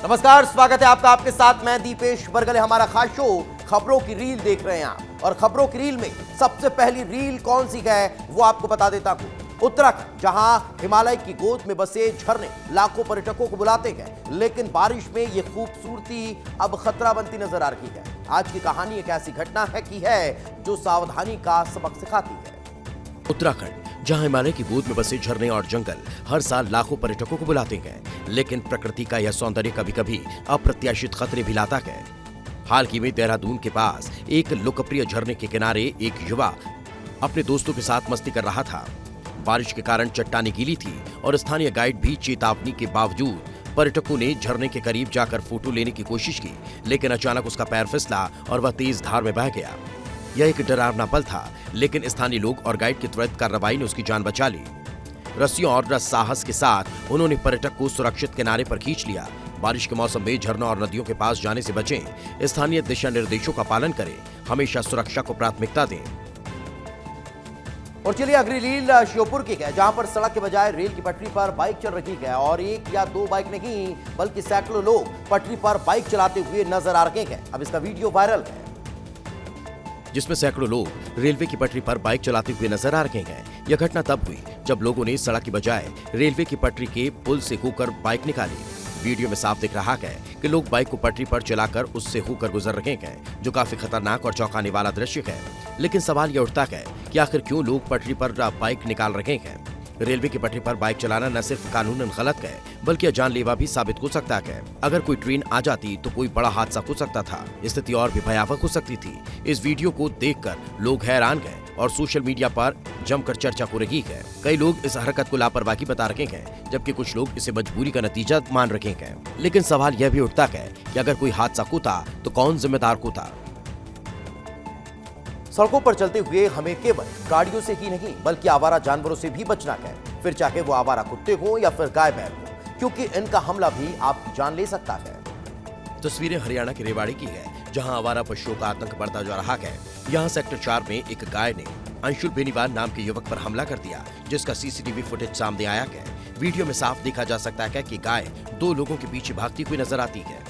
नमस्कार, स्वागत है आपका। आपके साथ मैं दीपेश बरगले। हमारा खास शो खबरों की रील देख रहे हैं आप, और खबरों की रील में सबसे पहली रील कौन सी है वो आपको बता देता हूं। उत्तराखंड, जहां हिमालय की गोद में बसे झरने लाखों पर्यटकों को बुलाते हैं, लेकिन बारिश में ये खूबसूरती अब खतरा बनती नजर आ रही है। आज की कहानी एक ऐसी घटना है जो सावधानी का सबक सिखाती है। उत्तराखंड, जहां हिमालय की गोद में बसे झरने और जंगल हर साल लाखों पर्यटकों को बुलाते हैं, लेकिन प्रकृति का यह सौंदर्य कभी कभी अप्रत्याशित खतरे भी लाता है। हाल ही में देहरादून के पास एक लोकप्रिय झरने के किनारे एक युवा अपने दोस्तों के साथ मस्ती कर रहा था। बारिश के कारण चट्टानें गीली थी और स्थानीय गाइड भी चेतावनी के बावजूद पर्यटकों ने झरने के करीब जाकर फोटो लेने की कोशिश की, लेकिन अचानक उसका पैर फिसला और वह तेज धार में बह गया। यह एक डरावना पल था, लेकिन स्थानीय लोग और गाइड की त्वरित कार्रवाई ने उसकी जान बचा ली। रस्सियों और साहस के साथ उन्होंने पर्यटक को सुरक्षित किनारे पर खींच लिया। बारिश के मौसम में झरनों और नदियों के पास जाने से बचें, स्थानीय दिशा निर्देशों का पालन करें, हमेशा सुरक्षा को प्राथमिकता दें। और चलिए अगली रील श्योपुर की है, जहां पर सड़क के बजाय रेल की पटरी पर बाइक चल रही है, और एक या दो बाइक नहीं बल्कि सैकड़ों लोग पटरी पर बाइक चलाते हुए नजर आ रहे हैं। अब इसका वीडियो वायरल है, जिसमें सैकड़ों लोग रेलवे की पटरी पर बाइक चलाते हुए नजर आ रहे हैं। यह घटना तब हुई जब लोगों ने सड़क की बजाय रेलवे की पटरी के पुल से होकर बाइक निकाली। वीडियो में साफ दिख रहा है कि लोग बाइक को पटरी पर चलाकर उससे होकर गुजर रहे हैं, जो काफी खतरनाक और चौंकाने वाला दृश्य है। लेकिन सवाल यह उठता है कि आखिर क्यों लोग पटरी पर बाइक निकाल रहे हैं। रेलवे की पटरी पर बाइक चलाना न सिर्फ कानूनन गलत है, बल्कि जानलेवा भी साबित हो सकता है। अगर कोई ट्रेन आ जाती तो कोई बड़ा हादसा हो सकता था। स्थिति और भी भयावह हो सकती थी। इस वीडियो को देखकर लोग हैरान गए और सोशल मीडिया पर जमकर चर्चा हो रही है। कई लोग इस हरकत को लापरवाही बता रहे हैं, जबकि कुछ लोग इसे मजबूरी का नतीजा मान रहे हैं। लेकिन सवाल यह भी उठता है कि अगर कोई हादसा होता तो कौन जिम्मेदार होता। सड़कों पर चलते हुए हमें केवल गाड़ियों से ही नहीं बल्कि आवारा जानवरों से भी बचना है, फिर चाहे वो आवारा कुत्ते हो या फिर गाय बैल हो, क्योंकि इनका हमला भी आपकी जान ले सकता है। तस्वीरें हरियाणा के रेवाड़ी की है, जहां आवारा पशुओं का आतंक बढ़ता जा रहा है। यहां सेक्टर 4 में एक गाय ने अंशुल बेनीवाल नाम के युवक पर हमला कर दिया, जिसका सीसीटीवी फुटेज सामने आया है। वीडियो में साफ देखा जा सकता है कि गाय दो लोगों के पीछे भागती हुई नजर आती है।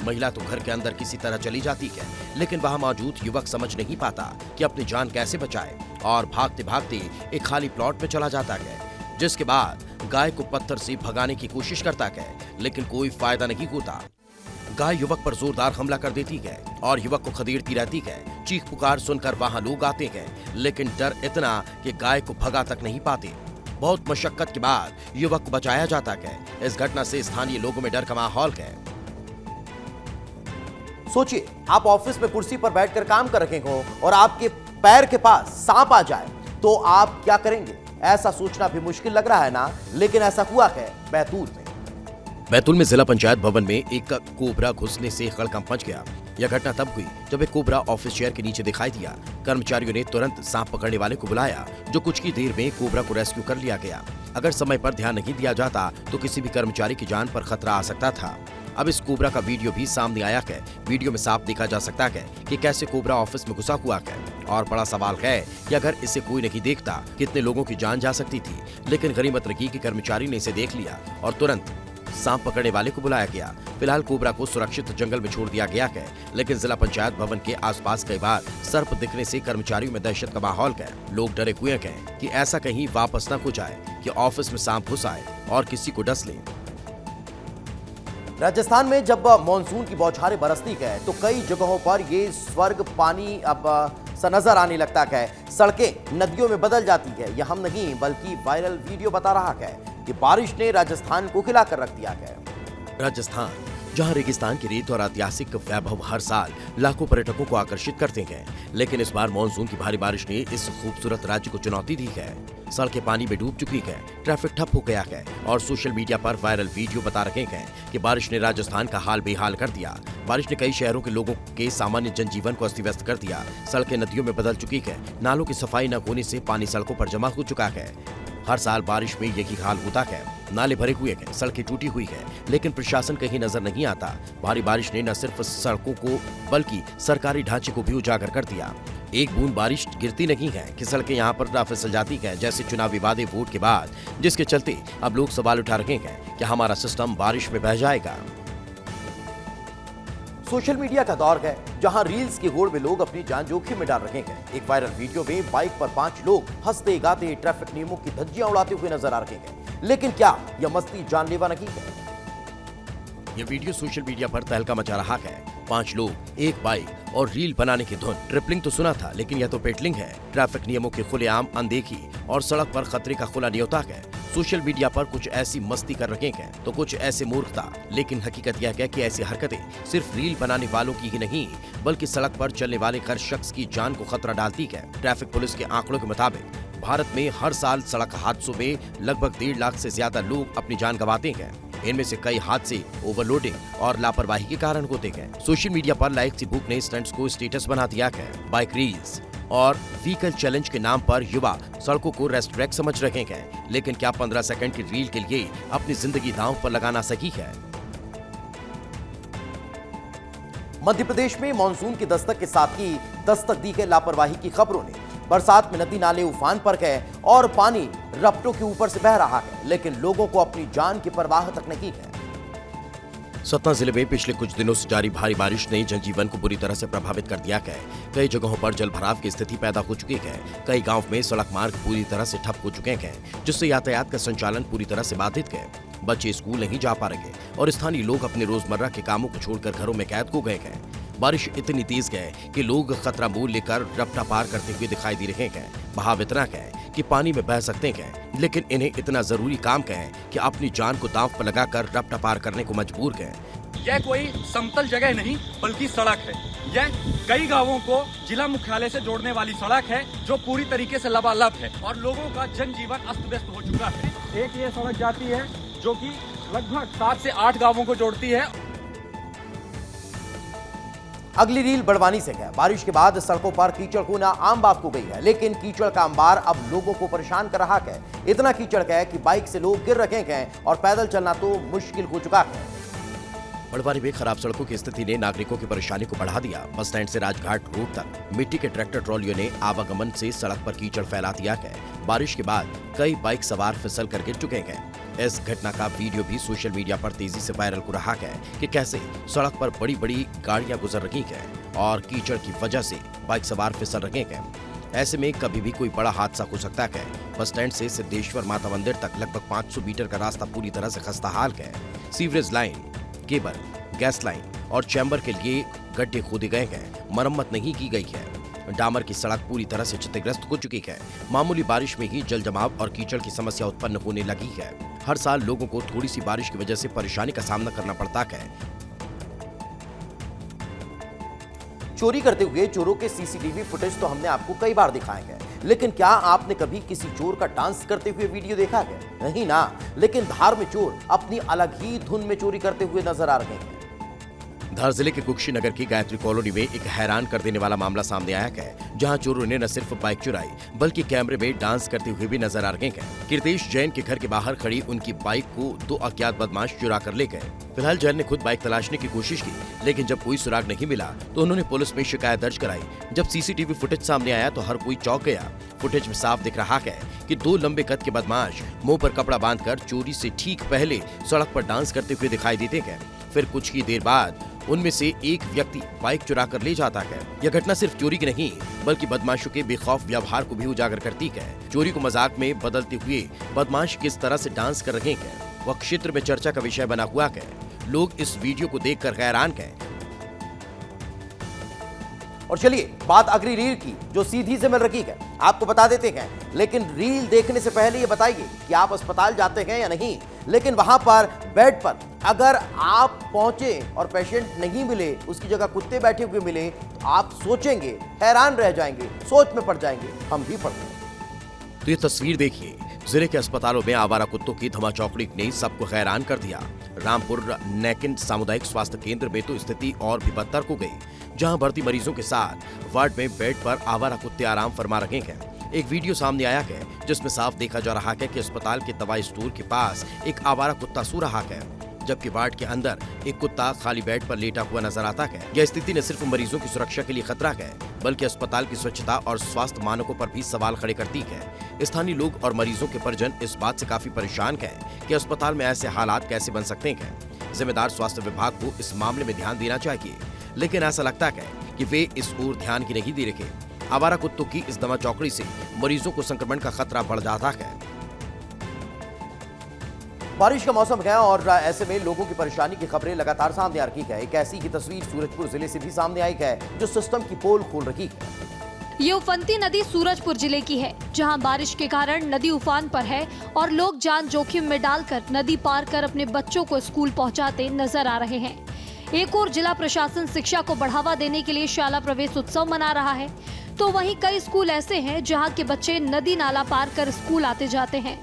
महिला तो घर के अंदर किसी तरह चली जाती है, लेकिन वहां मौजूद युवक समझ नहीं पाता कि अपनी जान कैसे बचाए, और भागते भागते एक खाली प्लॉट में चला जाता है। जिसके बाद गाय को पत्थर से भगाने की कोशिश करता है, लेकिन कोई फायदा नहीं होता। गाय युवक पर जोरदार हमला कर देती है और युवक को खदेड़ती रहती है। चीख पुकार सुनकर वहां लोग आते हैं, लेकिन डर इतना कि गाय को भगा तक नहीं पाते। बहुत मशक्कत के बाद युवक को बचाया जाता है। इस घटना से स्थानीय लोगों में डर का माहौल है। सोचिए, आप ऑफिस में कुर्सी पर बैठकर काम कर रहे हो और आपके पैर के पास सांप आ जाए तो आप क्या करेंगे? ऐसा सोचना भी मुश्किल लग रहा है ना, लेकिन ऐसा हुआ है बैतूल में। बैतूल में जिला पंचायत भवन में एक कोबरा घुसने से हड़कंप मच गया। यह घटना तब हुई जब एक कोबरा ऑफिस चेयर के नीचे दिखाई दिया। कर्मचारियों ने तुरंत सांप पकड़ने वाले को बुलाया, जो कुछ की देर में कोबरा को रेस्क्यू कर लिया गया। अगर समय पर ध्यान नहीं दिया जाता तो किसी भी कर्मचारी की जान पर खतरा आ सकता था। अब इस कोबरा का वीडियो भी सामने आया है। वीडियो में साफ देखा जा सकता है कि कैसे कोबरा ऑफिस में घुसा हुआ है, और बड़ा सवाल है कि अगर इसे कोई नहीं देखता कितने लोगों की जान जा सकती थी। लेकिन गनीमत रही कि कर्मचारी ने इसे देख लिया और तुरंत सांप पकड़ने वाले को बुलाया गया। फिलहाल कोबरा को सुरक्षित जंगल में छोड़ दिया गया है, लेकिन जिला पंचायत भवन के आसपास कई बार सर्प दिखने से कर्मचारियों में दहशत का माहौल है। लोग डरे हुए हैं कि ऐसा कहीं वापस न हो जाए कि ऑफिस में सांप घुस आए और किसी को डस ले। राजस्थान में जब मॉनसून की बौछारें बरसती है तो कई जगहों पर ये स्वर्ग पानी अब सा नजर आने लगता है। सड़कें नदियों में बदल जाती है। यह हम नहीं बल्कि वायरल वीडियो बता रहा है कि बारिश ने राजस्थान को हिला कर रख दिया है। राजस्थान, जहां रेगिस्तान की रेत और ऐतिहासिक वैभव हर साल लाखों पर्यटकों को आकर्षित करते हैं, लेकिन इस बार मानसून की भारी बारिश ने इस खूबसूरत राज्य को चुनौती दी है। सड़कें पानी में डूब चुकी है, ट्रैफिक ठप हो गया है और सोशल मीडिया पर वायरल वीडियो बता रहे हैं कि बारिश ने राजस्थान का हाल बेहाल कर दिया। बारिश ने कई शहरों के लोगों के सामान्य जनजीवन को अस्त व्यस्त कर दिया। सड़कें नदियों में बदल चुकी है। नालों की सफाई न होने से पानी सड़कों पर जमा हो चुका है। हर साल बारिश में यही हाल होता है। नाले भरे हुए हैं, सड़कें टूटी हुई है, लेकिन प्रशासन कहीं नजर नहीं आता। भारी बारिश ने न सिर्फ सड़कों को बल्कि सरकारी ढांचे को भी उजागर कर दिया। एक बूंद बारिश गिरती नहीं है कि सड़कें यहाँ पर फिसल जाती है, जैसे चुनावी वादे वोट के बाद, जिसके चलते अब लोग सवाल उठा रहे हैं कि हमारा सिस्टम बारिश में बह जाएगा। सोशल मीडिया का दौर है जहां रील्स की होड़ में लोग अपनी जान जोखिम में डाल रहे हैं। एक वायरल वीडियो में बाइक पर 5 लोग हंसते गाते ट्रैफिक नियमों की धज्जियां उड़ाते हुए नजर आ रहे हैं। लेकिन क्या यह मस्ती जानलेवा नहीं है? ये वीडियो सोशल मीडिया पर तहलका मचा रहा है। 5 लोग, एक बाइक और रील बनाने की धुन। ट्रिपलिंग तो सुना था, लेकिन यह तो पेटलिंग है। ट्रैफिक नियमों की खुलेआम अनदेखी और सड़क पर खतरे का खुला न्योता है। सोशल मीडिया पर कुछ ऐसी मस्ती कर रहे हैं तो कुछ ऐसे मूर्खता। लेकिन हकीकत यह है कि ऐसी हरकतें सिर्फ रील बनाने वालों की ही नहीं, बल्कि सड़क पर चलने वाले हर शख्स की जान को खतरा डालती है। ट्रैफिक पुलिस के आंकड़ों के मुताबिक भारत में हर साल सड़क हादसों में लगभग 1.5 लाख से ज्यादा लोग अपनी जान गंवाते हैं। इनमें से कई हादसे ओवरलोडिंग और लापरवाही के कारण होते हैं। सोशल मीडिया पर लाइक सी भूख ने स्टंट्स को स्टेटस बना दिया है। बाइक रील्स और व्हीकल चैलेंज के नाम पर युवा सड़कों को रेस्टोरेंट समझ रहे हैं। लेकिन क्या 15 सेकंड की रील के लिए अपनी जिंदगी दांव पर लगाना सही है? मध्य प्रदेश में मानसून की दस्तक के साथ ही दस्तक दी है लापरवाही की खबरों ने। बरसात में नदी नाले उफान पर है और पानी रपटों के ऊपर से बह रहा है, लेकिन लोगों को अपनी जान की परवाह तक नहीं है। सतना जिले में पिछले कुछ दिनों से जारी भारी बारिश ने जनजीवन को बुरी तरह से प्रभावित कर दिया है। कई जगहों पर जलभराव की स्थिति पैदा हो चुकी है। कई गांव में सड़क मार्ग पूरी तरह से ठप हो चुके हैं, जिससे यातायात का संचालन पूरी तरह से बाधित है। बच्चे स्कूल नहीं जा पा रहे और स्थानीय लोग अपने रोजमर्रा के कामों को छोड़कर घरों में कैद हो गए हैं। बारिश इतनी तेज है कि लोग खतरा मोल लेकर रपटा पार करते हुए दिखाई दे रहे हैं। बहाव इतना है कि पानी में बह सकते हैं, लेकिन इन्हें इतना जरूरी काम है कि अपनी जान को दांव पर लगाकर रपटा पार करने को मजबूर हैं। यह कोई समतल जगह नहीं बल्कि सड़क है। यह कई गांवों को जिला मुख्यालय से जोड़ने वाली सड़क है, जो पूरी तरीके से लबालब है और लोगों का जनजीवन अस्त व्यस्त हो चुका है। एक ये सड़क जाती है जो कि लगभग 7 से 8 गांवों को जोड़ती है। अगली रील बड़वानी से है। बारिश के बाद सड़कों पर कीचड़ होना आम बात हो गई है, लेकिन कीचड़ का अंबार अब लोगों को परेशान कर रहा है। इतना कीचड़ है कि बाइक से लोग गिर रहे हैं और पैदल चलना तो मुश्किल हो चुका है। बड़वानी में खराब सड़कों की स्थिति ने नागरिकों की परेशानी को बढ़ा दिया। बस स्टैंड से राजघाट रोड तक मिट्टी के ट्रैक्टर ट्रॉलियों ने आवागमन से सड़क पर कीचड़ फैला दिया है। बारिश के बाद कई बाइक सवार फिसल कर गिर चुके हैं। इस घटना का वीडियो भी सोशल मीडिया पर तेजी से वायरल हो रहा है कि कैसे सड़क पर बड़ी बड़ी गाड़ियां गुजर रही हैं और कीचड़ की वजह से बाइक सवार फिसल रहे हैं। ऐसे में कभी भी कोई बड़ा हादसा हो सकता है। बस स्टैंड से सिद्धेश्वर माता मंदिर तक लगभग 500 मीटर का रास्ता पूरी तरह से खस्ताहाल है। Sewerage line, cable, gas line और चैम्बर के लिए गड्ढे खोदे गए हैं। मरम्मत नहीं की गई है। डामर की सड़क पूरी तरह से क्षतिग्रस्त हो चुकी है। मामूली बारिश में ही जल जमाव और कीचड़ की समस्या उत्पन्न होने लगी है। हर साल लोगों को थोड़ी सी बारिश की वजह से परेशानी का सामना करना पड़ता है। चोरी करते हुए चोरों के सीसीटीवी फुटेज तो हमने आपको कई बार दिखाए हैं, लेकिन क्या आपने कभी किसी चोर का डांस करते हुए वीडियो देखा है? नहीं ना। लेकिन धार में चोर अपनी अलग ही धुन में चोरी करते हुए नजर आ रहे हैं। धार जिले के कुक्षीनगर की गायत्री कॉलोनी में एक हैरान कर देने वाला मामला सामने आया है, जहां चोरों ने न सिर्फ बाइक चुराई बल्कि कैमरे में डांस करते हुए भी नजर आ रहे हैं। कीर्तेश जैन के घर के बाहर खड़ी उनकी बाइक को 2 अज्ञात बदमाश चुरा कर ले गए। फिलहाल जैन ने खुद बाइक तलाशने की कोशिश की, लेकिन जब कोई सुराग नहीं मिला तो उन्होंने पुलिस में शिकायत दर्ज कराई। जब सीसीटीवी फुटेज सामने आया तो हर कोई चौंक गया। फुटेज में साफ दिख रहा है कि 2 लंबे कद के बदमाश मुंह पर कपड़ा बांधकर चोरी से ठीक पहले सड़क पर डांस करते हुए दिखाई देते हैं। फिर कुछ ही देर बाद उनमें से एक व्यक्ति बाइक चुरा कर ले जाता है। यह घटना सिर्फ चोरी की नहीं बल्कि बदमाशों के बेखौफ व्यवहार को भी उजागर करती है। चोरी को मजाक में बदलते हुए बदमाश किस तरह से डांस कर रहे हैं वह क्षेत्र में चर्चा का विषय बना हुआ है। लोग इस वीडियो को देखकर हैरान हैं। और चलिए बात अगली रील की, जो सीधी से मिल रही है, आपको बता देते हैं। लेकिन रील देखने से पहले ये बताइए कि आप अस्पताल जाते हैं या नहीं। लेकिन वहां पर बेड पर अगर आप पहुंचे और पेशेंट नहीं मिले, उसकी जगह कुत्ते बैठे हुए मिले, तो आप सोचेंगे, हैरान रह जाएंगे, सोच में पड़ जाएंगे। हम भी पड़ते हैं। तो ये तस्वीर देखिए, जिले के अस्पतालों में आवारा कुत्तों की धमाचौकड़ी ने सबको हैरान कर दिया। रामपुर नैकिन सामुदायिक स्वास्थ्य केंद्र में तो स्थिति और भी बदतर हो गई, जहां भर्ती मरीजों के साथ वार्ड में बेड पर आवारा कुत्ते आराम फरमा रहे हैं। एक वीडियो सामने आया है जिसमें साफ देखा जा रहा है कि अस्पताल के दवाई स्टोर के पास एक आवारा कुत्ता सो रहा है, जबकि वार्ड के अंदर एक कुत्ता खाली बेड पर लेटा हुआ नजर आता है। यह स्थिति न सिर्फ मरीजों की सुरक्षा के लिए खतरा है बल्कि अस्पताल की स्वच्छता और स्वास्थ्य मानकों पर भी सवाल खड़े करती है। स्थानीय लोग और मरीजों के परिजन इस बात से काफी परेशान हैं कि अस्पताल में ऐसे हालात कैसे बन सकते हैं। जिम्मेदार स्वास्थ्य विभाग को इस मामले में ध्यान देना चाहिए, लेकिन ऐसा लगता है कि वे इस ओर ध्यान की नहीं दे रहे। आवारा कुत्तों की इस दमा चौकड़ी से मरीजों को संक्रमण का खतरा बढ़ जाता है। बारिश का मौसम है और ऐसे में लोगों की परेशानी की खबरें लगातार सामने आ रही है। एक ऐसी ही तस्वीर सूरजपुर जिले से भी सामने आई है, जो सिस्टम की पोल खोल रही है। ये उफनती नदी सूरजपुर जिले की है, जहां बारिश के कारण नदी उफान पर है और लोग जान जोखिम में डालकर नदी पार कर अपने बच्चों को स्कूल पहुंचाते नजर आ रहे हैं। एक और जिला प्रशासन शिक्षा को बढ़ावा देने के लिए शाला प्रवेश उत्सव मना रहा है, तो वहीं कई स्कूल ऐसे हैं जहां के बच्चे नदी नाला पार कर स्कूल आते जाते हैं।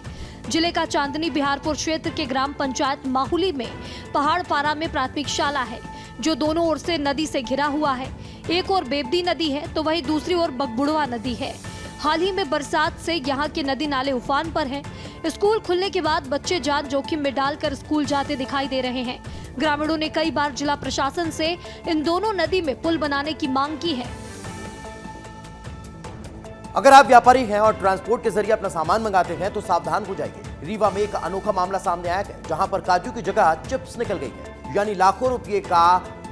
जिले का चांदनी बिहारपुर क्षेत्र के ग्राम पंचायत माहुली में पहाड़पारा में प्राथमिक शाला है, जो दोनों ओर से नदी से घिरा हुआ है। एक ओर बेबदी नदी है तो वहीं दूसरी ओर बगबुड़वा नदी है। हाल ही में बरसात से यहाँ के नदी नाले उफान पर हैं। स्कूल खुलने के बाद बच्चे जान जोखिम में डालकर स्कूल जाते दिखाई दे रहे हैं। ग्रामीणों ने कई बार जिला प्रशासन से इन दोनों नदी में पुल बनाने की मांग की है। अगर आप व्यापारी हैं और ट्रांसपोर्ट के जरिए अपना सामान मंगाते हैं तो सावधान हो जाइए। रीवा में एक अनोखा मामला सामने आया है, जहां पर काजू की जगह चिप्स निकल गई है, यानी लाखों रुपए का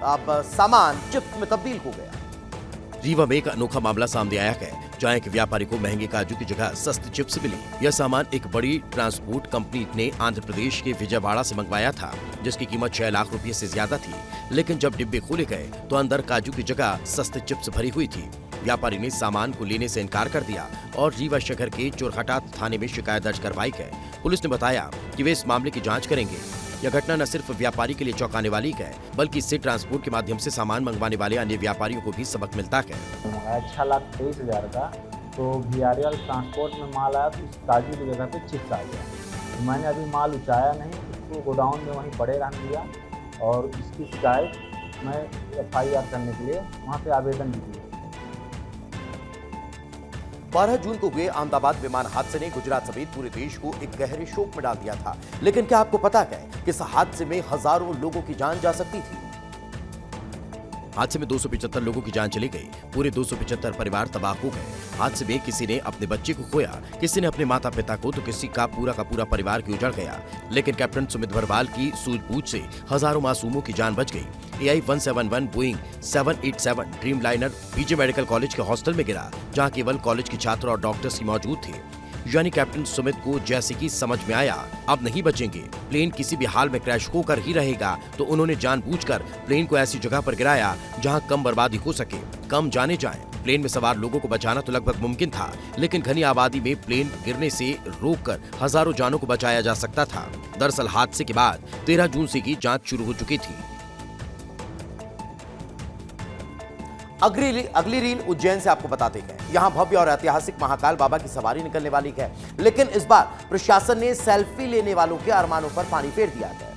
अब सामान चिप्स में तब्दील हो गया। रीवा में एक अनोखा मामला सामने आया है, जहां एक व्यापारी को महंगे काजू की जगह सस्ती चिप्स मिली। यह सामान एक बड़ी ट्रांसपोर्ट कंपनी ने आंध्र प्रदेश के विजयवाड़ा से मंगवाया था, जिसकी कीमत 6 लाख रुपए से ज्यादा थी। लेकिन जब डिब्बे खोले गए तो अंदर काजू की जगह सस्ते चिप्स भरी हुई थी। व्यापारी ने सामान को लेने से इनकार कर दिया और रीवा शहर के चोरहटा थाने में शिकायत दर्ज करवाई है। पुलिस ने बताया कि वे इस मामले की जांच करेंगे। यह घटना न सिर्फ व्यापारी के लिए चौंकाने वाली है, बल्कि इससे ट्रांसपोर्ट के माध्यम से सामान मंगवाने वाले अन्य व्यापारियों को भी सबक मिलता है। 6,23,000 का तो VRL ट्रांसपोर्ट में माल आया तो इस काजू की जगह पे चिप्स आ गया। तो मैंने अभी माल उठाया नहीं, इसको गोडाउन में वहीं पड़े रहने दिया और इसकी शिकायत मैं FIR करने के लिए वहाँ पे आवेदन भी दिया। 12 जून को हुए अहमदाबाद विमान हादसे ने गुजरात समेत पूरे देश को एक गहरे शोक में डाल दिया था। लेकिन क्या आपको पता है कि इस हादसे में हजारों लोगों की जान जा सकती थी? हादसे में 275 लोगों की जान चली गई। पूरे 275 परिवार तबाह हो गए। हादसे में किसी ने अपने बच्चे को खोया, किसी ने अपने माता पिता को, तो किसी का पूरा परिवार की उजड़ गया। लेकिन कैप्टन सुमित भरवाल की सूझबूझ से हजारों मासूमों की जान बच गई। AI-171 Boeing 787 Dreamliner BJ Medical College के हॉस्टल में गिरा, जहां केवल कॉलेज के छात्र और डॉक्टर्स ही मौजूद थे। यानी कैप्टन सुमित को जैसे कि समझ में आया अब नहीं बचेंगे, प्लेन किसी भी हाल में क्रैश होकर ही रहेगा, तो उन्होंने जानबूझकर प्लेन को ऐसी जगह पर गिराया जहां कम बर्बादी हो सके, कम जाने जाएं। प्लेन में सवार लोगों को बचाना तो लगभग मुमकिन था, लेकिन घनी आबादी में प्लेन गिरने से रोककर हजारों जानों को बचाया जा सकता था। दरअसल हादसे के बाद 13 जून से की जांच शुरू हो चुकी थी। अगली रील उज्जैन से आपको बताते हैं। यहाँ भव्य और ऐतिहासिक महाकाल बाबा की सवारी निकलने वाली है, लेकिन इस बार प्रशासन ने सेल्फी लेने वालों के अरमानों पर पानी फेर दिया है।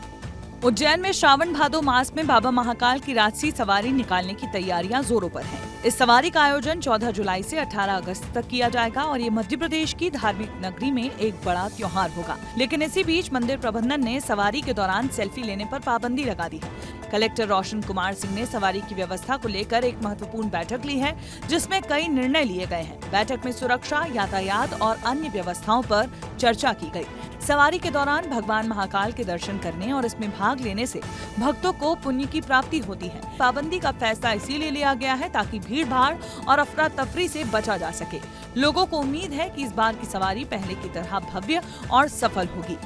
उज्जैन में श्रावण भादो मास में बाबा महाकाल की राजसी सवारी निकालने की तैयारियां जोरों पर हैं। इस सवारी का आयोजन 14 जुलाई से 18 अगस्त तक किया जाएगा और ये मध्य प्रदेश की धार्मिक नगरी में एक बड़ा त्योहार होगा। लेकिन इसी बीच मंदिर प्रबंधन ने सवारी के दौरान सेल्फी लेने पर पाबंदी लगा दी है। कलेक्टर रोशन कुमार सिंह ने सवारी की व्यवस्था को लेकर एक महत्वपूर्ण बैठक ली है, जिसमें कई निर्णय लिए गए हैं। बैठक में सुरक्षा, यातायात और अन्य व्यवस्थाओं पर चर्चा की गई। सवारी के दौरान भगवान महाकाल के दर्शन करने और इसमें भाग लेने से भक्तों को पुण्य की प्राप्ति होती है। पाबंदी का फैसला इसीलिए लिया गया है ताकि भीड़-भाड़ और अफरा तफरी से बचा जा सके। लोगों को उम्मीद है कि इस बार की सवारी पहले की तरह भव्य और सफल होगी।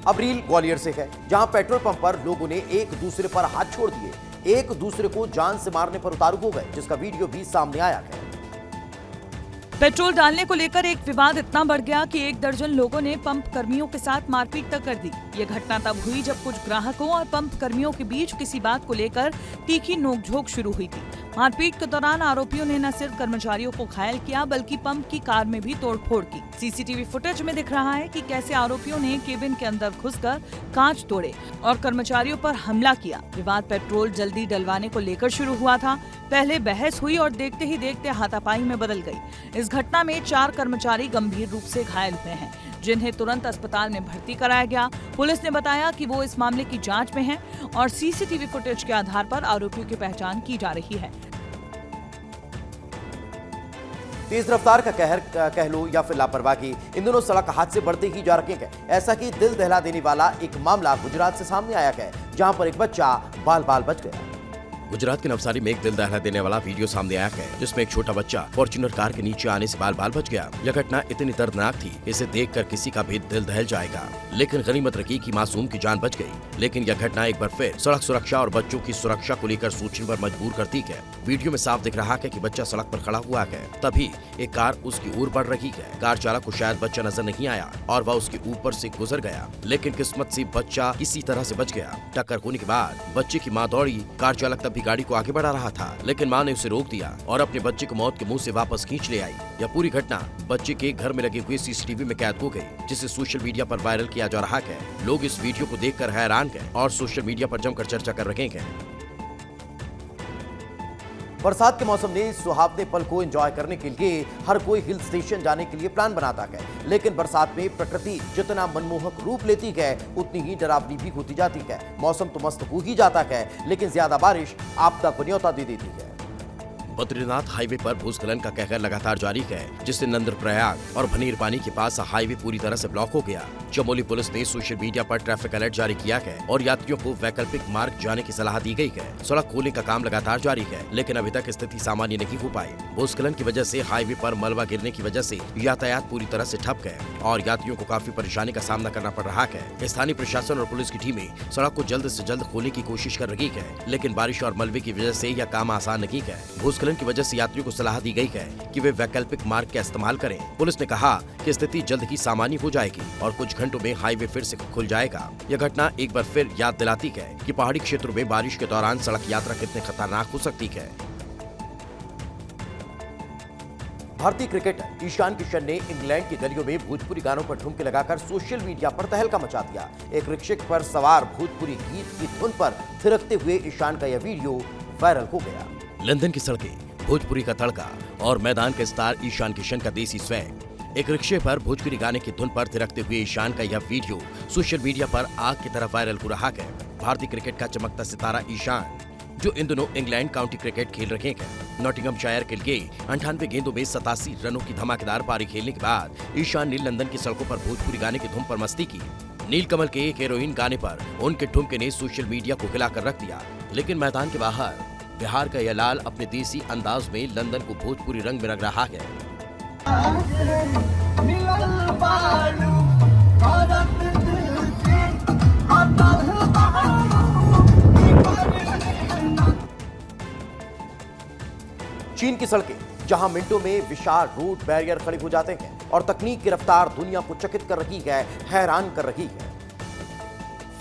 अब रील ग्वालियर से है, जहां पेट्रोल पंप पर लोगों ने एक दूसरे पर हाथ छोड़ दिए, एक दूसरे को जान से मारने पर उतारू हो गए, जिसका वीडियो भी सामने आया है। पेट्रोल डालने को लेकर एक विवाद इतना बढ़ गया कि 1 दर्जन लोगों ने पंप कर्मियों के साथ मारपीट तक कर दी। ये घटना तब हुई जब कुछ ग्राहकों और पंप कर्मियों के बीच किसी बात को लेकर तीखी नोकझोंक शुरू हुई थी। मारपीट के दौरान आरोपियों ने न सिर्फ कर्मचारियों को घायल किया बल्कि पंप की कार में भी तोड़फोड़ की। सीसीटीवी फुटेज में दिख रहा है कि कैसे आरोपियों ने केबिन के अंदर घुसकर कांच तोड़े और कर्मचारियों पर हमला किया। विवाद पेट्रोल जल्दी डलवाने को लेकर शुरू हुआ था। पहले बहस हुई और देखते ही देखते हाथापाई में बदल गई। इस घटना में 4 कर्मचारी गंभीर रूप से घायल हुए हैं, जिन्हें तुरंत अस्पताल में भर्ती कराया गया। पुलिस ने बताया कि वो इस मामले की जांच में है और सीसीटीवी फुटेज के आधार पर आरोपियों की पहचान की जा रही है। तेज रफ्तार का कहर कह लो या फिर लापरवाही, इन दोनों सड़क हादसे बढ़ते ही जा रहे हैं। ऐसा कि दिल दहला देने वाला एक मामला गुजरात से सामने आया है, जहां पर एक बच्चा बाल बाल बच गया। गुजरात के नवसारी में एक दिल दहला देने वाला वीडियो सामने आया है, जिसमें एक छोटा बच्चा फॉर्च्यूनर कार के नीचे आने से बाल बाल बच गया। यह घटना इतनी दर्दनाक थी, इसे देखकर किसी का भी दिल दहल जाएगा। लेकिन गनीमत रखी कि मासूम की जान बच गई। लेकिन यह घटना एक बार फिर सड़क सुरक्षा और बच्चों की सुरक्षा को लेकर सोचने पर मजबूर करती है। वीडियो में साफ दिख रहा है कि बच्चा सड़क पर खड़ा हुआ है, तभी एक कार उसकी ओर बढ़ रही है। कार चालक को शायद बच्चा नजर नहीं आया और वह उसके ऊपर से गुजर गया, लेकिन किस्मत से बच्चा किसी तरह से बच गया। टक्कर होने के बाद बच्चे की मां दौड़ी। कार चालक तब भी गाड़ी को आगे बढ़ा रहा था, लेकिन मां ने उसे रोक दिया और अपने बच्चे को मौत के मुंह से वापस खींच ले आई। यह पूरी घटना बच्चे के घर में लगे हुए सीसीटीवी में कैद हो गई, जिसे सोशल मीडिया पर वायरल किया जा रहा है। लोग इस वीडियो को देखकर हैरान हैं और सोशल मीडिया पर जमकर चर्चा कर रहे हैं। बरसात के मौसम में सुहावने पल को एंजॉय करने के लिए हर कोई हिल स्टेशन जाने के लिए प्लान बनाता है, लेकिन बरसात में प्रकृति जितना मनमोहक रूप लेती है, उतनी ही डरावनी भी होती जाती है। मौसम तो मस्त हो ही जाता है, लेकिन ज्यादा बारिश आपदा को न्योता दे देती है। बद्रीनाथ हाईवे पर भूस्खलन का कहर लगातार जारी है, जिससे नंदप्रयाग और भनेर पानी के पास हाईवे पूरी तरह से ब्लॉक हो गया। चमोली पुलिस ने सोशल मीडिया पर ट्रैफिक अलर्ट जारी किया है और यात्रियों को वैकल्पिक मार्ग जाने की सलाह दी गई है। सड़क खोलने का काम लगातार जारी है, लेकिन अभी तक स्थिति सामान्य नहीं हो पाई। भूस्खलन की वजह से हाईवे पर मलबा गिरने की वजह से यातायात पूरी तरह से ठप है और यात्रियों को काफी परेशानी का सामना करना पड़ रहा है। स्थानीय प्रशासन और पुलिस की टीमें सड़क को जल्द से जल्द खोलने की कोशिश कर रही है, लेकिन बारिश और मलबे की वजह से यह काम आसान नहीं है। भूस्खलन की वजह से यात्रियों को सलाह दी गई है कि वे वैकल्पिक मार्ग का इस्तेमाल करें। पुलिस ने कहा कि स्थिति जल्द ही सामान्य हो जाएगी और कुछ घंटों में हाईवे फिर से खुल जाएगा। यह घटना एक बार फिर याद दिलाती है कि पहाड़ी क्षेत्रों में बारिश के दौरान सड़क यात्रा कितनी खतरनाक हो सकती है। भारतीय क्रिकेटर ईशान किशन ने इंग्लैंड की गलियों में भोजपुरी गानों पर ठुमके लगाकर सोशल मीडिया पर तहलका मचा दिया। एक रिक्शे पर सवार भोजपुरी गीत की धुन पर थिरकते हुए ईशान का यह वीडियो वायरल हो गया। लंदन की सड़कें, भोजपुरी का तड़का और मैदान के स्टार ईशान किशन का देसी स्वैग। एक रिक्शे पर भोजपुरी गाने की धुन पर थिरकते हुए ईशान का यह वीडियो सोशल मीडिया पर आग की तरह वायरल हो रहा है। भारतीय क्रिकेट का चमकता सितारा ईशान, जो इन दिनों इंग्लैंड काउंटी क्रिकेट खेल रहे हैं, नॉटिंघमशायर के लिए 98 गेंदों में 87 रनों की धमाकेदार पारी खेलने के बाद ईशान ने लंदन की सड़कों पर भोजपुरी गाने की धुन पर मस्ती की। नीलकमल के एक हीरोइन गाने पर उनके ठुमके ने सोशल मीडिया को हिलाकर रख दिया, लेकिन मैदान के बाहर बिहार का यह लाल अपने देसी अंदाज में लंदन को भोजपुरी रंग में रंग रहा है। चीन की सड़कें, जहां मिनटों में विशाल रोड बैरियर खड़े हो जाते हैं और तकनीक की रफ्तार दुनिया को चकित कर रही है, हैरान कर रही है।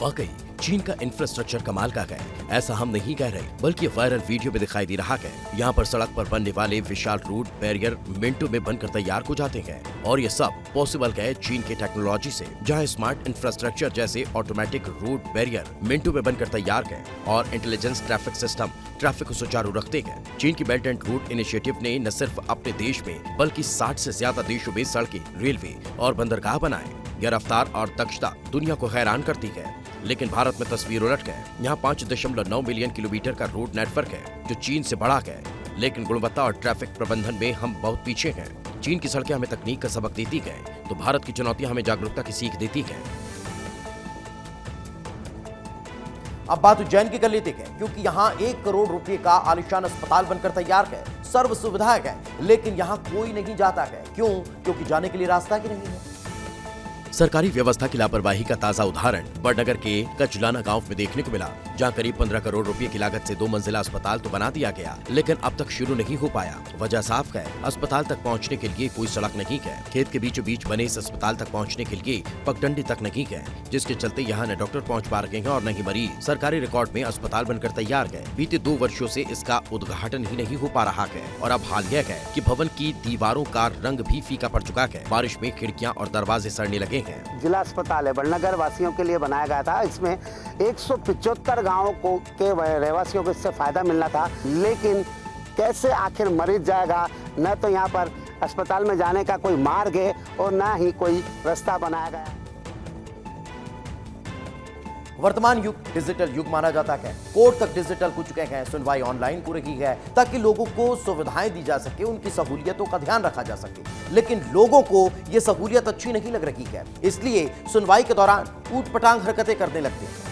वाकई चीन का इंफ्रास्ट्रक्चर कमाल का है, ऐसा हम नहीं कह रहे, बल्कि वायरल वीडियो में दिखाई दे रहा है। यहाँ पर सड़क पर बनने वाले विशाल रोड बैरियर मिनटों में बनकर तैयार हो जाते हैं और ये सब पॉसिबल है चीन के टेक्नोलॉजी से, जहाँ स्मार्ट इंफ्रास्ट्रक्चर जैसे ऑटोमेटिक रोड बैरियर मिनटों में बनकर तैयार है और इंटेलिजेंस ट्रैफिक सिस्टम ट्रैफिक को सुचारू रखते हैं। चीन की बेल्ट एंड रोड इनिशिएटिव ने न सिर्फ अपने देश में बल्कि 60 से ज्यादा देशों में सड़कें, रेलवे और बंदरगाह बनाए। यह रफ्तार और दक्षता दुनिया को हैरान करती है, लेकिन भारत में तस्वीर उलट है। यहाँ 5.9 मिलियन किलोमीटर का रोड नेटवर्क है, जो चीन से बड़ा है, लेकिन गुणवत्ता और ट्रैफिक प्रबंधन में हम बहुत पीछे हैं। चीन की सड़कें हमें तकनीक का सबक देती है, तो भारत की चुनौतियां हमें जागरूकता की सीख देती है। अब बात उज्जैन की कर लेते हैं, क्योंकि यहाँ 1 करोड़ रुपए का आलीशान अस्पताल बनकर तैयार है, सर्व सुविधाएं है, लेकिन यहाँ कोई नहीं जाता है। क्यों? क्योंकि जाने के लिए रास्ता ही नहीं है। सरकारी व्यवस्था की लापरवाही का ताजा उदाहरण बड़नगर के कचलाना गांव में देखने को मिला, जहां करीब 15 करोड़ रुपए की लागत से 2 मंजिला अस्पताल तो बना दिया गया, लेकिन अब तक शुरू नहीं हो पाया। वजह साफ है, अस्पताल तक पहुंचने के लिए कोई सड़क नहीं है। खेत के बीचों बीच बने इस अस्पताल तक पहुंचने के लिए पगडंडी तक नहीं है, जिसके चलते यहाँ न डॉक्टर पहुँच पा रहे हैं और न ही मरीज। सरकारी रिकॉर्ड में अस्पताल बनकर तैयार है, बीते 2 वर्षों से इसका उद्घाटन ही नहीं हो पा रहा है और अब हाल यह है कि भवन की दीवारों का रंग भी फीका पड़ चुका है। बारिश में खिड़कियाँ और दरवाजे सड़ने लगे हैं। जिला अस्पताल है, बड़नगर वासियों के लिए बनाया गया था। इसमें 175 गांवों को के रहवासियों को इससे फायदा मिलना था, लेकिन कैसे आखिर मरीज जाएगा? न तो यहाँ पर अस्पताल में जाने का कोई मार्ग है और न ही कोई रास्ता बनाया गया। वर्तमान युग डिजिटल युग माना जाता है। कोर्ट तक डिजिटल हो चुके हैं, सुनवाई ऑनलाइन हो रही है ताकि लोगों को सुविधाएं दी जा सके, उनकी सहूलियतों का ध्यान रखा जा सके। लेकिन लोगों को यह सहूलियत अच्छी नहीं लग रही है, इसलिए सुनवाई के दौरान ऊटपटांग हरकतें करने लगते हैं।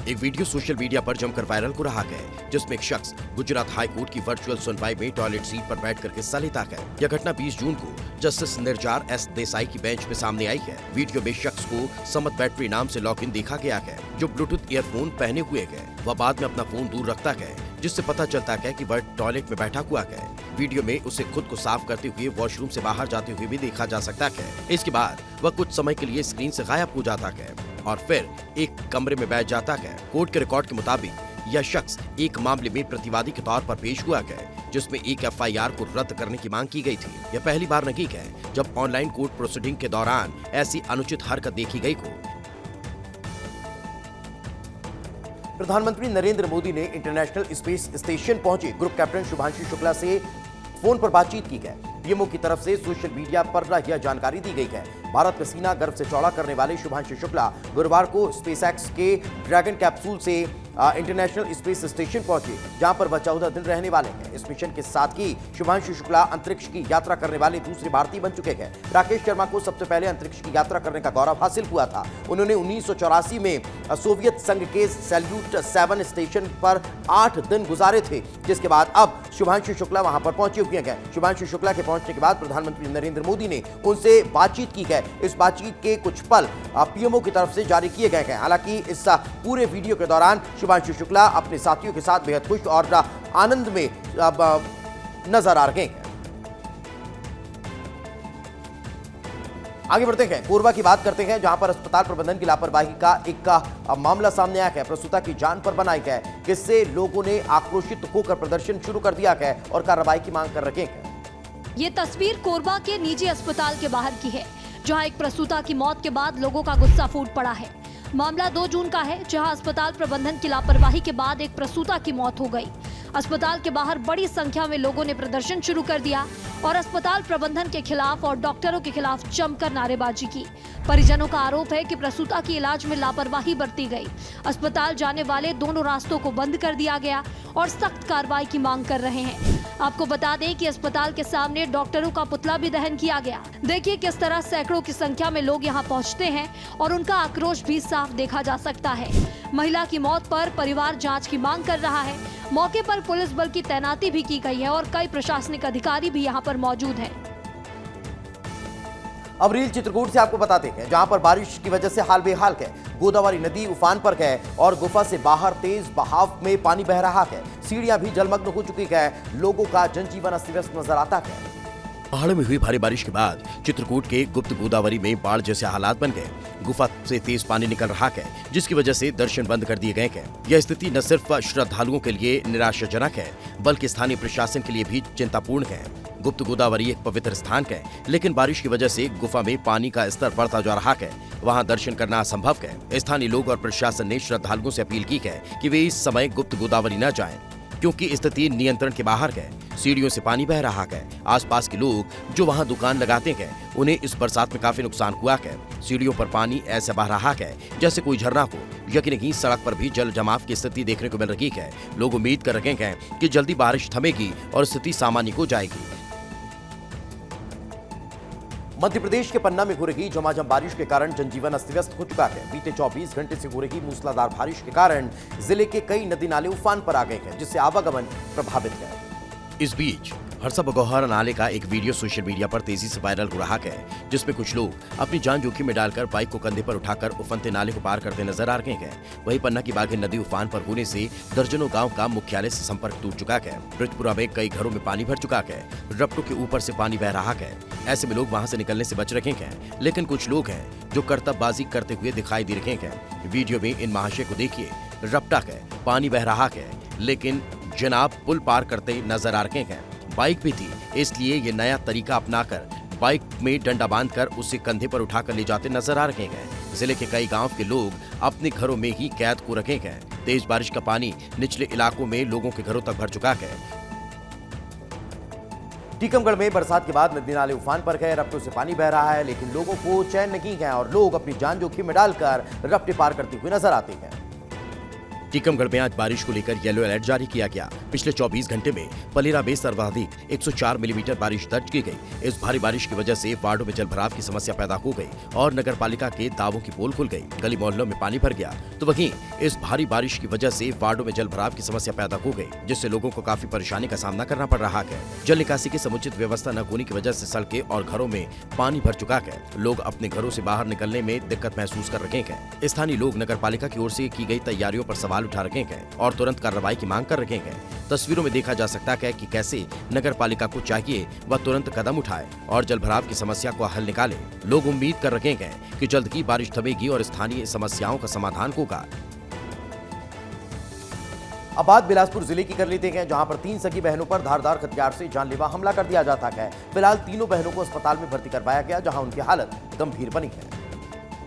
एक वीडियो सोशल मीडिया पर जमकर वायरल हो रहा है, जिसमें एक शख्स गुजरात हाई कोर्ट की वर्चुअल सुनवाई में टॉयलेट सीट पर बैठकर हिस्सा लेता है। यह घटना 20 जून को जस्टिस निर्जार एस देसाई की बेंच में सामने आई है। वीडियो में शख्स को समत बैटरी नाम से लॉगिन देखा गया है, जो ब्लूटूथ ईयरफोन पहने हुए है। वह बाद में अपना फोन दूर रखता है, जिससे पता चलता है कि वह टॉयलेट में बैठा हुआ है। वीडियो में उसे खुद को साफ करते हुए वॉशरूम से बाहर जाते हुए भी देखा जा सकता है। इसके बाद वह कुछ समय के लिए स्क्रीन से गायब हो जाता है और फिर एक कमरे में बैठ जाता है। कोर्ट के रिकॉर्ड के मुताबिक यह शख्स एक मामले में प्रतिवादी के तौर पर पेश हुआ है, जिसमें एक एफआईआर को रद्द करने की मांग की गई थी। यह पहली बार नहीं है जब ऑनलाइन कोर्ट प्रोसीडिंग के दौरान ऐसी अनुचित हरकत देखी गई हो। प्रधानमंत्री नरेंद्र मोदी ने इंटरनेशनल स्पेस स्टेशन पहुंचे ग्रुप कैप्टन शुभांशु शुक्ला से फोन पर बातचीत की है। पीएमओ की तरफ से सोशल मीडिया पर यह जानकारी दी गई है। भारत का सीना गर्व से चौड़ा करने वाले शुभांशु शुक्ला गुरुवार को स्पेसएक्स के ड्रैगन कैप्सूल से इंटरनेशनल स्पेस स्टेशन पहुंचे, जहां पर वह 14 दिन रहने वाले हैं। इस मिशन के साथ ही शुभांशु शुक्ला अंतरिक्ष की यात्रा करने वाले दूसरे भारतीय बन चुके हैं। राकेश शर्मा को सबसे पहले अंतरिक्ष की यात्रा करने का गौरव हासिल हुआ था। उन्होंने 1984 में सोवियत संघ के सैल्यूट 7 स्टेशन पर 8 दिन गुजारे थे, जिसके बाद अब शुभांशु शुक्ला वहां पर पहुंचे हुए हैं। शुभांशु शुक्ला के पहुंचने के बाद प्रधानमंत्री नरेंद्र मोदी ने उनसे बातचीत की है। इस बातचीत के कुछ पल पीएमओ की तरफ से जारी किए गए हैं। हालांकि इस पूरे वीडियो के दौरान शुभांशु शुक्ला अपने साथियों के साथ बेहद खुश और आनंद में नजर आ रहे हैं। आगे बढ़ते हैं, कोरबा की बात करते हैं, जहां पर अस्पताल प्रबंधन की लापरवाही का एक मामला सामने आया है। प्रसूता की जान पर बनाई है, जिससे लोगों ने आक्रोशित होकर प्रदर्शन शुरू कर दिया है और कार्रवाई की मांग कर रहे हैं। ये तस्वीर कोरबा के निजी अस्पताल के बाहर की है, जहां एक प्रसूता की मौत के बाद लोगों का गुस्सा फूट पड़ा है। मामला 2 जून का है, जहां अस्पताल प्रबंधन की लापरवाही के बाद एक प्रसूता की मौत हो गई। अस्पताल के बाहर बड़ी संख्या में लोगों ने प्रदर्शन शुरू कर दिया और अस्पताल प्रबंधन के खिलाफ और डॉक्टरों के खिलाफ जमकर नारेबाजी की। परिजनों का आरोप है कि प्रसूता की इलाज में लापरवाही बरती गई। अस्पताल जाने वाले दोनों रास्तों को बंद कर दिया गया और सख्त कार्रवाई की मांग कर रहे हैं। आपको बता दें कि अस्पताल के सामने डॉक्टरों का पुतला भी दहन किया गया। देखिए किस तरह सैकड़ों की संख्या में लोग यहाँ पहुँचते हैं और उनका आक्रोश भी साफ देखा जा सकता है। महिला की मौत पर परिवार जांच की मांग कर रहा है। मौके पर पुलिस बल की तैनाती भी की गई है और कई प्रशासनिक अधिकारी भी यहाँ पर मौजूद हैं। अब रील चित्रकूट से आपको बताते हैं, जहां पर बारिश की वजह से हाल बेहाल है। गोदावरी नदी उफान पर है और गुफा से बाहर तेज बहाव में पानी बह रहा है। सीढ़ियां भी जलमग्न हो चुकी है। लोगों का जनजीवन अस्त व्यस्त नजर आता है। पहाड़ों में हुई भारी बारिश के बाद चित्रकूट के गुप्त गोदावरी में बाढ़ जैसे हालात बन गए। गुफा से तेज पानी निकल रहा है, जिसकी वजह से दर्शन बंद कर दिए गए हैं। यह स्थिति न सिर्फ श्रद्धालुओं के लिए निराशाजनक है, बल्कि स्थानीय प्रशासन के लिए भी चिंतापूर्ण है। गुप्त गोदावरी एक पवित्र स्थान है, लेकिन बारिश की वजह से गुफा में पानी का स्तर बढ़ता जा रहा है। वहां दर्शन करना असंभव है। स्थानीय लोग और प्रशासन ने श्रद्धालुओं से अपील की है कि वे इस समय गुप्त गोदावरी न जाएं, क्योंकि स्थिति नियंत्रण के बाहर है। सीढ़ियों से पानी बह रहा है। आसपास के लोग जो वहां दुकान लगाते हैं, उन्हें इस बरसात में काफी नुकसान हुआ है। सीढ़ियों पर पानी ऐसे बह रहा है जैसे कोई झरना हो। यकीन नहीं, सड़क पर भी जल जमाव की स्थिति देखने को मिल रही है। लोग उम्मीद कर रहे हैं कि जल्दी बारिश थमेगी और स्थिति सामान्य हो जाएगी। मध्य प्रदेश के पन्ना में हो रही झमाझम बारिश के कारण जनजीवन अस्त व्यस्त हो चुका है। बीते 24 घंटे से हो रही मूसलाधार बारिश के कारण जिले के कई नदी नाले उफान पर आ गए हैं, जिससे आवागमन प्रभावित है। इस बीच हरसा बगौहर नाले का एक वीडियो सोशल मीडिया पर तेजी से वायरल हो रहा है, जिसमें कुछ लोग अपनी जान जोखिम में डालकर बाइक को कंधे पर उठाकर उफनते नाले को पार करते नजर आ रहे हैं। वहीं पन्ना की बाघेन नदी उफान पर होने से दर्जनों गांव का मुख्यालय से संपर्क टूट चुका है। ब्रजपुरा में कई घरों में पानी भर चुका है। रपटों के ऊपर से पानी बह रहा है। ऐसे में लोग वहां से निकलने से बच रहे हैं, लेकिन कुछ लोग हैं जो करतबबाजी करते हुए दिखाई दे रहे हैं। वीडियो में इन महाशय को देखिए। रपटा है, पानी बह रहा है, लेकिन जनाब पुल पार करते नजर आ रहे हैं। बाइक भी थी, इसलिए ये नया तरीका अपनाकर बाइक में डंडा बांधकर उसे कंधे पर उठाकर ले जाते नजर आ रहे हैं। जिले के कई गांव के लोग अपने घरों में ही कैद हो रखे हैं। तेज बारिश का पानी निचले इलाकों में लोगों के घरों तक भर चुका है। टीकमगढ़ में बरसात के बाद नदी नाले उफान पर गए, रपटों से पानी बह रहा है, लेकिन लोगों को चैन नहीं है और लोग अपनी जान जोखिम में डालकर रपटे पार करते हुए नजर आते हैं। टीकमगढ़ में आज बारिश को लेकर येलो अलर्ट जारी किया गया। पिछले 24 घंटे में पलेरा में सर्वाधिक 104 मिलीमीटर बारिश दर्ज की गई। इस भारी बारिश की वजह से वार्डों में जलभराव की समस्या पैदा हो गई और नगर पालिका के दावों की पोल खुल गई, गली मोहल्लों में पानी भर गया। तो वहीं इस भारी बारिश की वजह से वार्डों में जलभराव की समस्या पैदा हो गई, जिससे लोगों को काफी परेशानी का सामना करना पड़ रहा है। जल निकासी की समुचित व्यवस्था न होने की वजह से सड़कें और घरों में पानी भर चुका है। लोग अपने घरों से बाहर निकलने में दिक्कत महसूस कर रहे हैं। स्थानीय लोग नगर पालिका की ओर से की गई तैयारियों पर सवाल उठा रहे हैं और तुरंत कार्रवाई की मांग कर रहे हैं। तस्वीरों में देखा जा सकता है कि कैसे नगर पालिका को चाहिए वह तुरंत कदम उठाए और जलभराव की समस्या को हल निकाले। लोग उम्मीद कर रहे हैं कि जल्द ही बारिश थमेगी और स्थानीय समस्याओं का समाधान होगा। अब बात बिलासपुर जिले की कर लेते हैं, जहां पर 3 सगी बहनों पर धारदार हथियार से जानलेवा हमला कर दिया जाता है। फिलहाल तीनों बहनों को अस्पताल में भर्ती करवाया गया, जहां उनकी हालत गंभीर बनी है।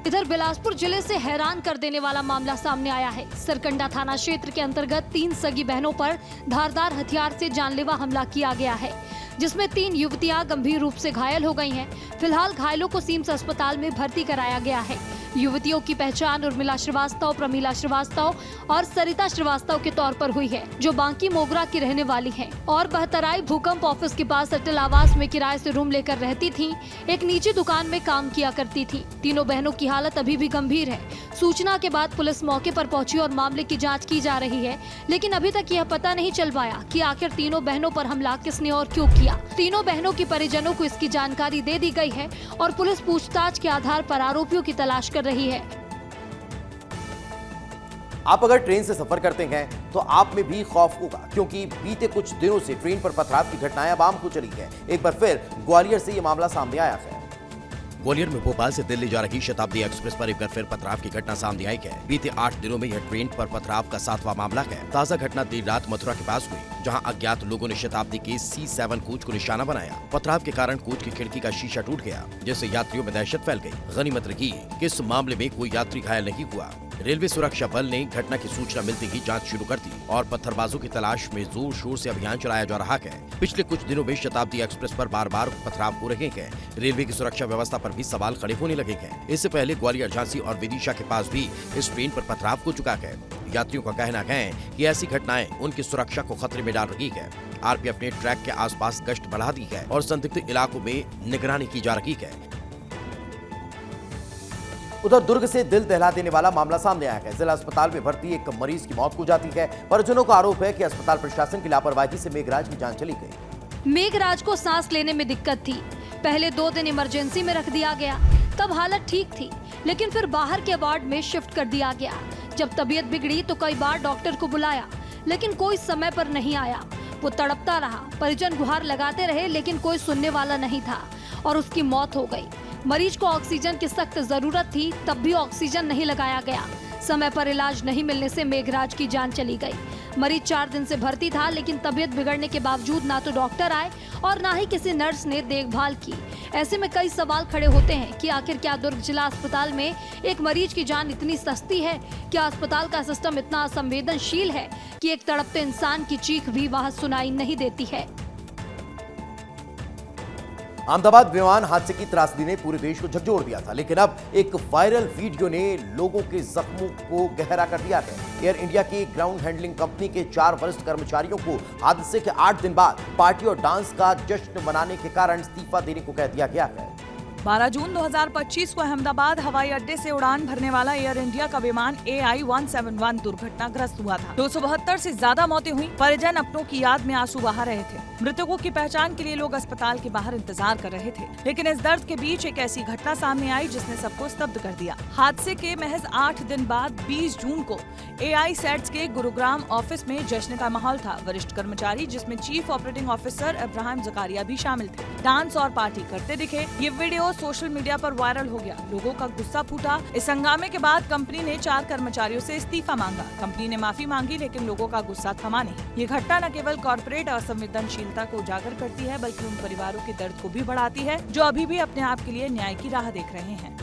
इधर बिलासपुर जिले से हैरान कर देने वाला मामला सामने आया है। सरकंडा थाना क्षेत्र के अंतर्गत 3 सगी बहनों पर धारदार हथियार से जानलेवा हमला किया गया है, जिसमें 3 युवतियां गंभीर रूप से घायल हो गई हैं। फिलहाल घायलों को सिम्स अस्पताल में भर्ती कराया गया है। युवतियों की पहचान उर्मिला श्रीवास्तव, प्रमीला श्रीवास्तव और सरिता श्रीवास्तव के तौर पर हुई है, जो बांकी मोगरा की रहने वाली हैं और बहतराई भूकंप ऑफिस के पास अटल आवास में किराए से रूम लेकर रहती थीं। एक निजी दुकान में काम किया करती थी। तीनों बहनों की हालत अभी भी गंभीर है। सूचना के बाद पुलिस मौके पर पहुंची और मामले की जांच की जा रही है, लेकिन अभी तक यह पता नहीं चल पाया कि आखिर तीनों बहनों पर हमला किसने और क्यों किया। तीनों बहनों के परिजनों को इसकी जानकारी दे दी गई है और पुलिस पूछताछ के आधार पर आरोपियों की तलाश कर रही है। आप अगर ट्रेन से सफर करते हैं तो आप में भी खौफ होगा, क्योंकि बीते कुछ दिनों से ट्रेन पर पथराव की घटनाएं अब आम हो चली है। एक बार फिर ग्वालियर से ये मामला सामने आया है। ग्वालियर में भोपाल से दिल्ली जा रही शताब्दी एक्सप्रेस पर एक बार फिर पथराव की घटना सामने आई है। बीते 8 दिनों में यह ट्रेन पर पथराव का 7वां मामला है। ताजा घटना देर रात मथुरा के पास हुई, जहां अज्ञात लोगों ने शताब्दी के C7 कोच को निशाना बनाया। पथराव के कारण कोच की खिड़की का शीशा टूट गया, जिससे यात्रियों में दहशत फैल गई। गनीमत रही कि इस मामले में कोई यात्री घायल नहीं हुआ। रेलवे सुरक्षा बल ने घटना की सूचना मिलते ही जांच शुरू कर दी और पत्थरबाजों की तलाश में जोर शोर से अभियान चलाया जा रहा है। पिछले कुछ दिनों में शताब्दी एक्सप्रेस पर बार बार पथराव हो रहे हैं। रेलवे की सुरक्षा व्यवस्था पर भी सवाल खड़े होने लगे हैं। इससे पहले ग्वालियर, झांसी और विदिशा के पास भी इस ट्रेन पर पथराव हो चुका है। यात्रियों का कहना है कि ऐसी घटनाएं उनकी सुरक्षा को खतरे में डाल रही है। आरपीएफ ने ट्रैक के आसपास गश्त बढ़ा दी है और संदिग्ध इलाकों में निगरानी की जा रही है। उधर दुर्ग से दिल दहला देने वाला मामला सामने आया है। जिला अस्पताल में भर्ती एक मरीज की मौत हो जाती है। परिजनों का आरोप है कि अस्पताल प्रशासन की लापरवाही से मेघराज की जान चली गई। मेघराज को सांस लेने में दिक्कत थी। पहले 2 दिन इमरजेंसी में रख दिया गया, तब हालत ठीक थी, लेकिन फिर बाहर के वार्ड में शिफ्ट कर दिया गया। जब तबीयत बिगड़ी तो कई बार डॉक्टर को बुलाया, लेकिन कोई समय पर नहीं आया। वो तड़पता रहा। परिजन गुहार लगाते रहे, लेकिन कोई सुनने वाला नहीं था और उसकी मौत हो गई। मरीज को ऑक्सीजन की सख्त जरूरत थी, तब भी ऑक्सीजन नहीं लगाया गया। समय पर इलाज नहीं मिलने से मेघराज की जान चली गई। मरीज 4 दिन से भर्ती था, लेकिन तबीयत बिगड़ने के बावजूद ना तो डॉक्टर आए और ना ही किसी नर्स ने देखभाल की। ऐसे में कई सवाल खड़े होते हैं कि आखिर क्या दुर्ग जिला अस्पताल में एक मरीज की जान इतनी सस्ती है? क्या अस्पताल का सिस्टम इतना असंवेदनशील है कि एक तड़पते इंसान की चीख भी वहां सुनाई नहीं देती है? अहमदाबाद विमान हादसे की त्रासदी ने पूरे देश को झकझोर दिया था, लेकिन अब एक वायरल वीडियो ने लोगों के जख्मों को गहरा कर दिया है। एयर इंडिया की ग्राउंड हैंडलिंग कंपनी के 4 वरिष्ठ कर्मचारियों को हादसे के 8 दिन बाद पार्टी और डांस का जश्न मनाने के कारण इस्तीफा देने को कह दिया गया है। 12 जून 2025 को अहमदाबाद हवाई अड्डे से उड़ान भरने वाला एयर इंडिया का विमान AI-171 दुर्घटनाग्रस्त हुआ था। 272 से ज्यादा मौतें हुई। परिजन अपनों की याद में आंसू बहा रहे थे। मृतकों की पहचान के लिए लोग अस्पताल के बाहर इंतजार कर रहे थे, लेकिन इस दर्द के बीच एक ऐसी घटना सामने आई जिसने सबको स्तब्ध कर दिया। हादसे के महज 8 दिन बाद 20 जून को AI सेट्स के गुरुग्राम ऑफिस में जश्न का माहौल था। वरिष्ठ कर्मचारी, जिसमें chief operating officer Ibrahim Zakaria भी शामिल थे, डांस और पार्टी करते दिखे। ये वीडियो सोशल मीडिया पर वायरल हो गया। लोगों का गुस्सा फूटा। इस हंगामे के बाद कंपनी ने 4 कर्मचारियों से इस्तीफा मांगा। कंपनी ने माफी मांगी, लेकिन लोगों का गुस्सा थमा नहीं। ये घटना न केवल कॉर्पोरेट असंवेदनशीलता को उजागर करती है, बल्कि उन परिवारों के दर्द को भी बढ़ाती है जो अभी भी अपने आप के लिए न्याय की राह देख रहे हैं।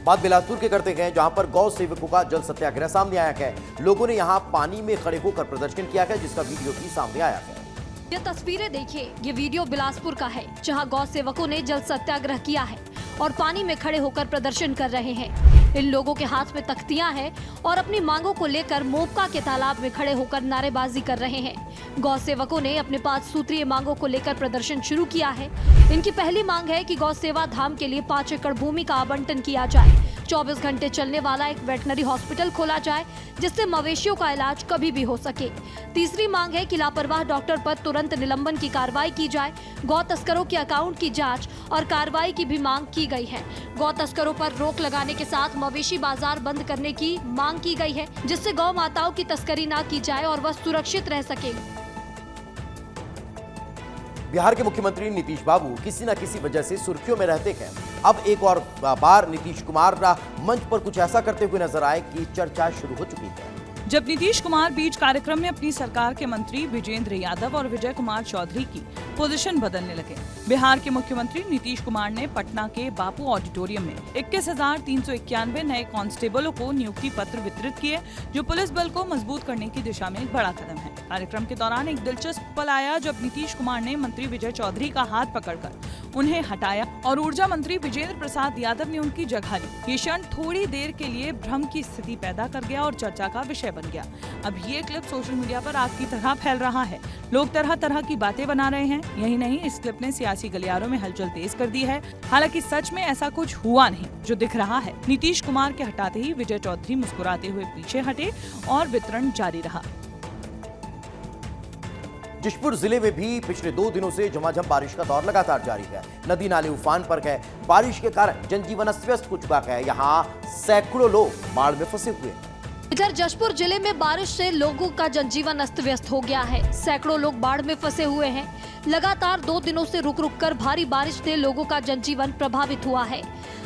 बात बिलासपुर के करते हैं, जहां पर गौ सेवकों का जल सत्याग्रह सामने आया है। लोगों ने यहां पानी में खड़े होकर प्रदर्शन किया है, जिसका वीडियो भी सामने आया है। ये तस्वीरें देखिए, ये वीडियो बिलासपुर का है, जहां गौ सेवकों ने जल सत्याग्रह किया है और पानी में खड़े होकर प्रदर्शन कर रहे हैं। इन लोगों के हाथ में तख्तियां हैं और अपनी मांगों को लेकर मोपका के तालाब में खड़े होकर नारेबाजी कर रहे हैं। गौ सेवकों ने अपने 5 सूत्रीय मांगों को लेकर प्रदर्शन शुरू किया है। इनकी पहली मांग है कि गौ सेवा धाम के लिए 5 एकड़ भूमि का आवंटन किया जाए, 24 घंटे चलने वाला एक वेटनरी हॉस्पिटल खोला जाए जिससे मवेशियों का इलाज कभी भी हो सके। तीसरी मांग है कि लापरवाह डॉक्टर पर तुरंत निलंबन की कार्रवाई की जाए। गौ तस्करों के अकाउंट की जांच और कार्रवाई की भी मांग की गई है। गौ तस्करों पर रोक लगाने के साथ मवेशी बाजार बंद करने की मांग की गई है, जिससे गौ माताओं की तस्करी न की जाए और वह सुरक्षित रह सके। बिहार के मुख्यमंत्री नीतीश बाबू किसी न किसी वजह से सुर्खियों में रहते हैं। अब एक और बार नीतीश कुमार मंच पर कुछ ऐसा करते हुए नजर आए कि चर्चा शुरू हो चुकी है। जब नीतीश कुमार बीच कार्यक्रम में अपनी सरकार के मंत्री विजेंद्र यादव और विजय कुमार चौधरी की पोजीशन बदलने लगे। बिहार के मुख्यमंत्री नीतीश कुमार ने पटना के बापू ऑडिटोरियम में 21,391 नए कांस्टेबलों को नियुक्ति पत्र वितरित किए, जो पुलिस बल को मजबूत करने की दिशा में एक बड़ा कदम है। कार्यक्रम के दौरान एक दिलचस्प पल आया जब नीतीश कुमार ने मंत्री विजय चौधरी का हाथ पकड़कर उन्हें हटाया और ऊर्जा मंत्री विजेंद्र प्रसाद यादव ने उनकी जगह ली। ये क्षण थोड़ी देर के लिए भ्रम की स्थिति पैदा कर गया और चर्चा का विषय बन गया। अब ये क्लिप सोशल मीडिया पर आग की तरह फैल रहा है। लोग तरह तरह की बातें बना रहे हैं। यही नहीं, इस क्लिप ने सियासी गलियारों में हलचल तेज कर दी है। हालांकि सच में ऐसा कुछ हुआ नहीं जो दिख रहा है। नीतीश कुमार के हटाते ही विजय चौधरी मुस्कुराते हुए पीछे हटे और वितरण जारी रहा। जशपुर जिले में भी पिछले 2 दिनों से झमाझम बारिश का दौर लगातार जारी है। नदी नाले उफान पर है। बारिश के कारण जनजीवन अस्त व्यस्त हो चुका है। यहाँ सैकड़ों लोग बाढ़ में फंसे हुए हैं। इधर जशपुर जिले में बारिश से लोगों का जनजीवन अस्त व्यस्त हो गया है। सैकड़ों लोग बाढ़ में फंसे हुए हैं। लगातार 2 दिनों से रुक रुक कर भारी बारिश से लोगों का जनजीवन प्रभावित हुआ है।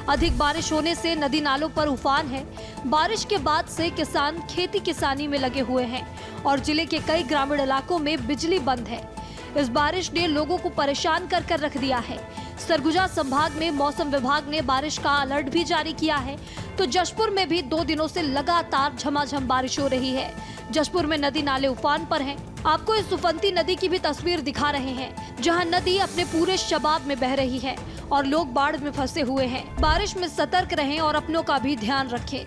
अधिक बारिश होने से नदी नालों पर उफान है। बारिश के बाद से किसान खेती किसानी में लगे हुए हैं और जिले के कई ग्रामीण इलाकों में बिजली बंद है। इस बारिश ने लोगों को परेशान कर रख दिया है। सरगुजा संभाग में मौसम विभाग ने बारिश का अलर्ट भी जारी किया है, तो जशपुर में भी 2 दिनों से लगातार झमाझम बारिश हो रही है। जशपुर में नदी नाले उफान पर हैं। आपको इस सुफंती नदी की भी तस्वीर दिखा रहे हैं, जहां नदी अपने पूरे शबाब में बह रही है और लोग बाढ़ में फंसे हुए हैं। बारिश में सतर्क रहें और अपनों का भी ध्यान रखें।